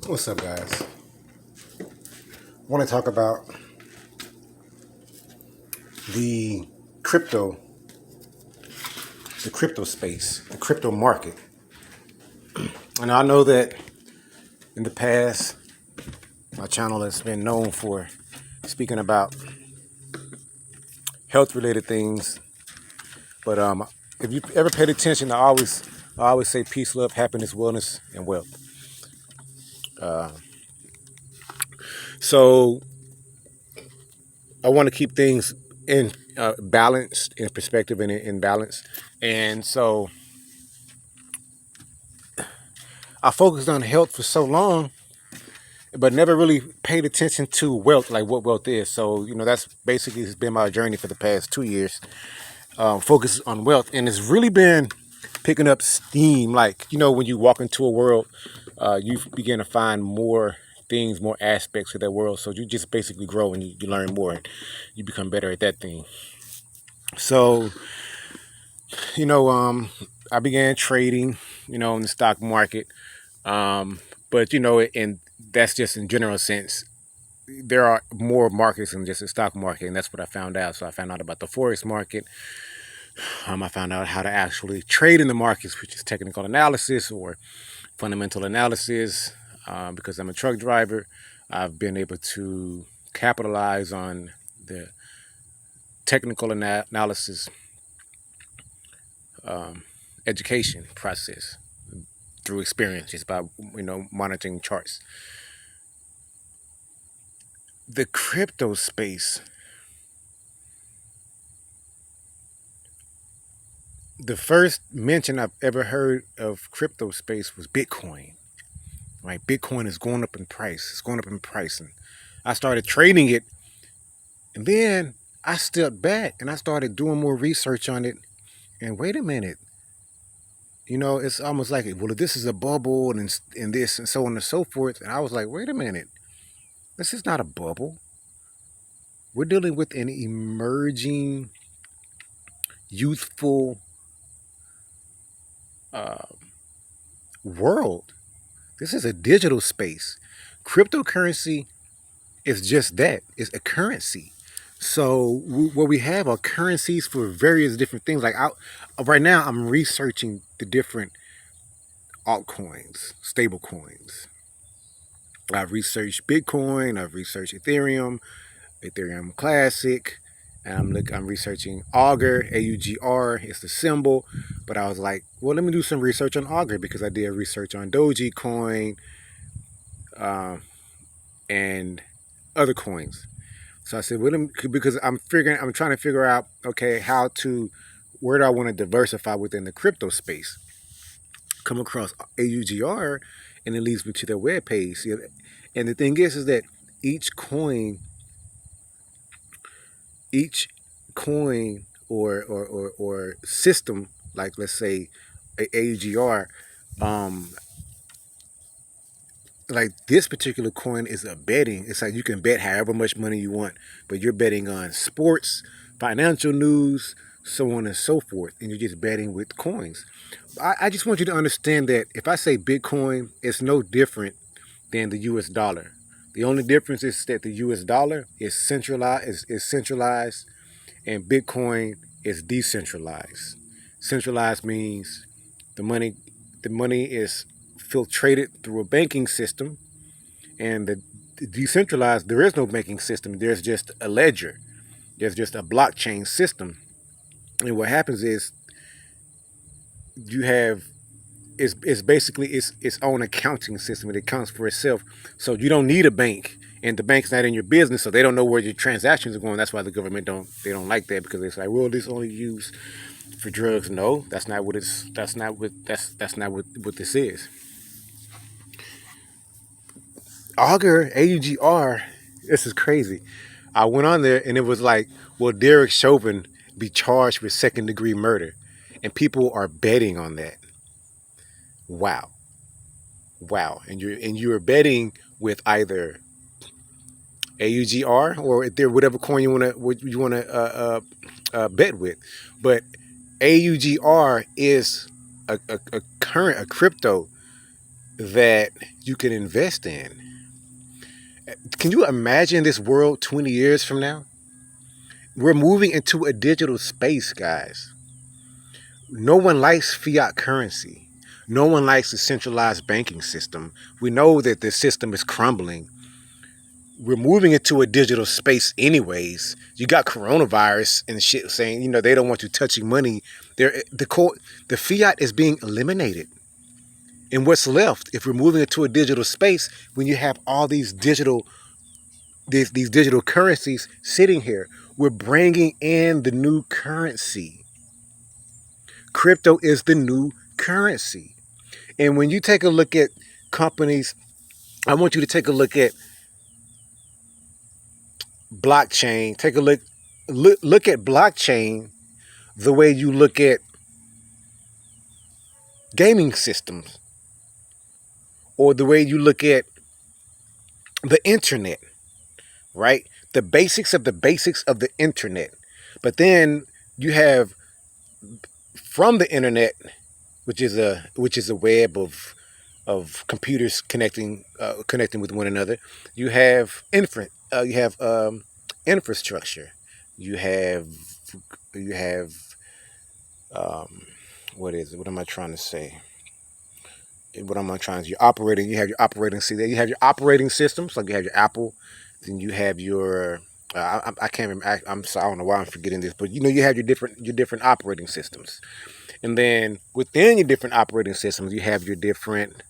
What's up, guys? I want to talk about the crypto, the crypto space, the crypto market. And I know that in the past, my channel has been known for speaking about health-related things. But if you ever paid attention, I always say peace, love, happiness, wellness, and wealth. So I want to keep things in balanced, in perspective, and in balance. And so I focused on health for so long, but never really paid attention to wealth, like what wealth is. So, that's basically has been my journey for the past 2 years. Focus on wealth, and it's really been picking up steam. Like, when you walk into a world, you begin to find more things, more aspects of that world. So you just basically grow and you learn more and you become better at that thing. So, I began trading, in the stock market. But, and that's just in general sense. There are more markets than just the stock market, and that's what I found out. So I found out about the forex market. I found out how to actually trade in the markets, which is technical analysis or fundamental analysis. Because I'm a truck driver, I've been able to capitalize on the technical analysis education process through experience, just by monitoring charts. The crypto space, the first mention I've ever heard of crypto space was Bitcoin. Right, Bitcoin is going up in price. It's going up in price, and I started trading it, and then I stepped back and I started doing more research on it. And wait a minute, it's almost like, well, this is a bubble, and this and so on and so forth. And I was like, wait a minute, this is not a bubble. We're dealing with an emerging, youthful world. This is a digital space. Cryptocurrency is just that. It's a currency. So what we have are currencies for various different things. Like right now, I'm researching the different altcoins, stable coins. I've researched Bitcoin. I've researched Ethereum, Ethereum Classic. And I'm researching Augur, AUGR. It's the symbol. But I was like, well, let me do some research on Augur because I did research on Dogecoin and other coins. So I said, well, because I'm trying to figure out, okay, where do I want to diversify within the crypto space? Come across AUGR, and it leads me to their webpage. And the thing is that each coin or system, like let's say AUGR, like this particular coin is a betting. It's like you can bet however much money you want, but you're betting on sports, financial news, so on and so forth, and you're just betting with coins. I just want you to understand that if I say Bitcoin, it's no different than the U.S. dollar. The only difference is that the U.S. dollar is centralized, and Bitcoin is decentralized. Centralized means the money is filtrated through a banking system, and the decentralized, there is no banking system. There's just a ledger. There's just a blockchain system. And what happens is you have it's basically its own accounting system. It accounts for itself. So you don't need a bank, and the bank's not in your business, so they don't know where your transactions are going. That's why the government don't like that, because it's like, well, this only used for drugs. No, that's not what this is. Augur, AUGR, this is crazy. I went on there and it was like, will Derek Chauvin be charged with second-degree murder? And people are betting on that. Wow. And you're betting with either AUGR or whatever coin you want to bet with. But AUGR is a crypto that you can invest in. Can you imagine this world 20 years from now? We're moving into a digital space, guys. No one likes fiat currency. No one likes the centralized banking system. We know that the system is crumbling. We're moving into a digital space anyways. You got coronavirus and shit saying, they don't want you touching money. The fiat is being eliminated. And what's left if we're moving into a digital space when you have all these digital currencies sitting here? We're bringing in the new currency. Crypto is the new currency. And when you take a look at companies, I want you to take a look at blockchain. Take a look at blockchain the way you look at gaming systems, or the way you look at the internet, right? The basics of the internet. But then you have from the internet, which is a web of computers connecting with one another. You have infrastructure. You have what is it? What am I trying to say? What am I trying to? You have your operating system. You have your operating systems, like you have your Apple. Then you have your I can't remember. I'm sorry, I don't know why I'm forgetting this, but you have your different operating systems. And then within your different operating systems, you have your different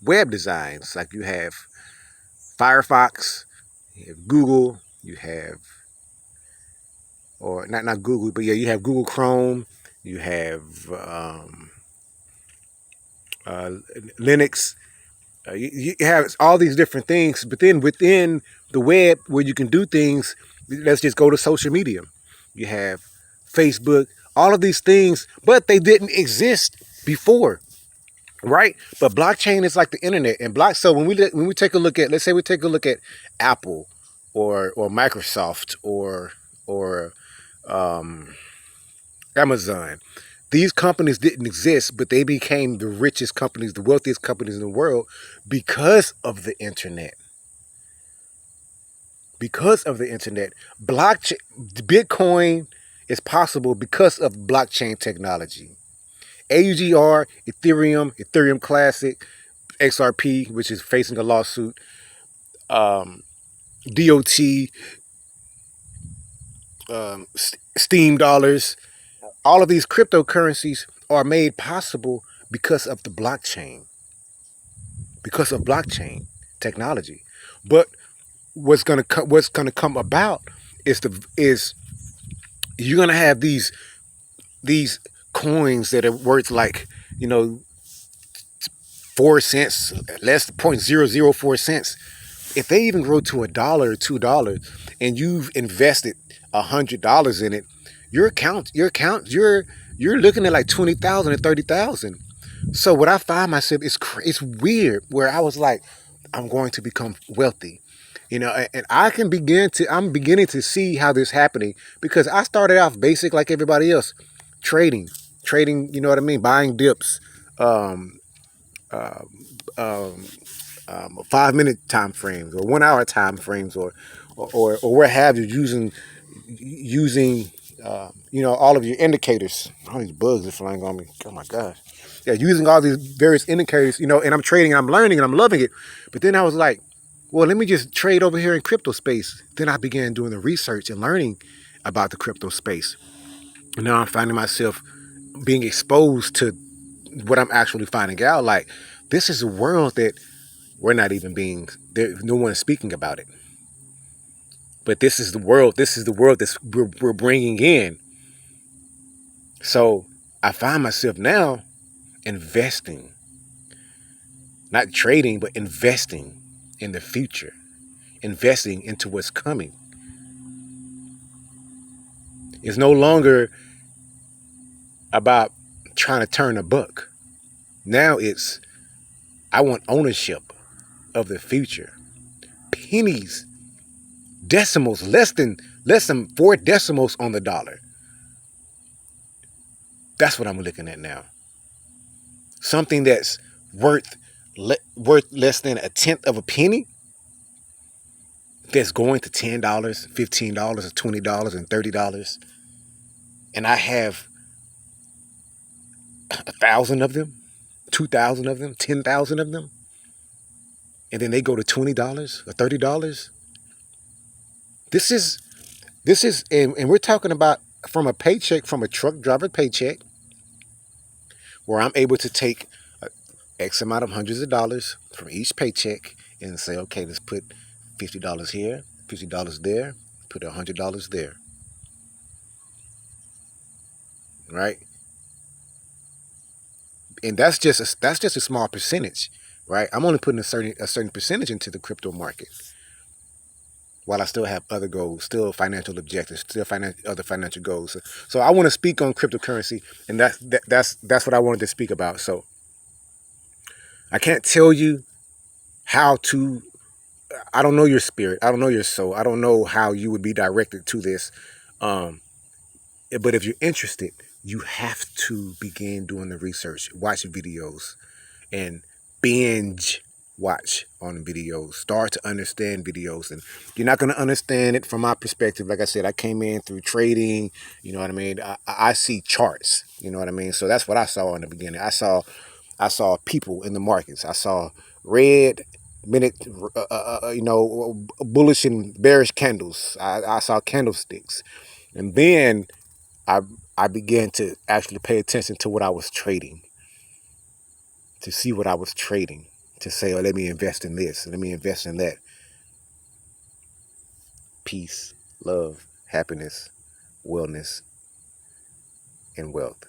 web designs. Like you have Firefox, you have Google, you have, or not Google, but yeah, you have Google Chrome, you have Linux. You have all these different things, but then within the web where you can do things, let's just go to social media. You have Facebook, all of these things, but they didn't exist before, right? But blockchain is like the internet, and So when we take a look at, let's say we take a look at Apple, or Microsoft, or Amazon. These companies didn't exist, but they became the richest companies, the wealthiest companies in the world because of the internet. Because of the internet. Blockchain, Bitcoin is possible because of blockchain technology. AUGR, Ethereum Classic, XRP, which is facing a lawsuit, DOT, Steam dollars, all of these cryptocurrencies are made possible because of the blockchain, because of blockchain technology. But what's gonna come about is you're gonna have these coins that are worth like 4 cents, less 0.004 cents. If they even grow to $1 or $2, and you've invested $100 in it, you're looking at like 20,000 or 30,000. So what I find myself is it's weird where I was like, I'm going to become wealthy, and I'm beginning to see how this happening, because I started off basic like everybody else, trading, you know what I mean, buying dips, 5-minute time frames or 1 hour time frames, or what have you, using all of your indicators. All these bugs are flying on me. Oh my gosh. Yeah, using all these various indicators, and I'm trading and I'm learning and I'm loving it. But then I was like, well, let me just trade over here in crypto space. Then I began doing the research and learning about the crypto space. And now I'm finding myself being exposed to what I'm actually finding out. Like, this is a world that we're not even being there. No one is speaking about it. But this is the world. This is the world that we're bringing in. So I find myself now investing, not trading, but investing in the future, investing into what's coming. It's no longer about trying to turn a buck. Now it's, I want ownership of the future. Pennies, decimals, less than 4 decimals on the dollar. That's what I'm looking at now. Something that's worth worth less than a tenth of a penny that's going to $10, $15, or $20 and $30, and I have 1,000 of them, 2,000 of them, 10,000 of them, and then they go to $20 or $30. This is and we're talking about from a paycheck, from a truck driver paycheck, where I'm able to take X amount of hundreds of dollars from each paycheck and say, okay, let's put $50 here, $50 there, put $100 there, right? And that's just a small percentage, right? I'm only putting a certain percentage into the crypto market, while I still have other goals, still financial objectives, still other financial goals. So I want to speak on cryptocurrency, and that's what I wanted to speak about. So I can't tell you how to. I don't know your spirit. I don't know your soul. I don't know how you would be directed to this. Um, but if you're interested, you have to begin doing the research, watch videos, and binge watch on videos. Start to understand videos, and you're not going to understand it from my perspective. Like I said, I came in through trading. You know what I mean? I see charts. You know what I mean? So that's what I saw in the beginning. I saw people in the markets. I saw red minute, bullish and bearish candles. I saw candlesticks, and then I I began to actually pay attention to what I was trading, to see what I was trading, to say, oh, let me invest in this, let me invest in that. Peace, love, happiness, wellness, and wealth.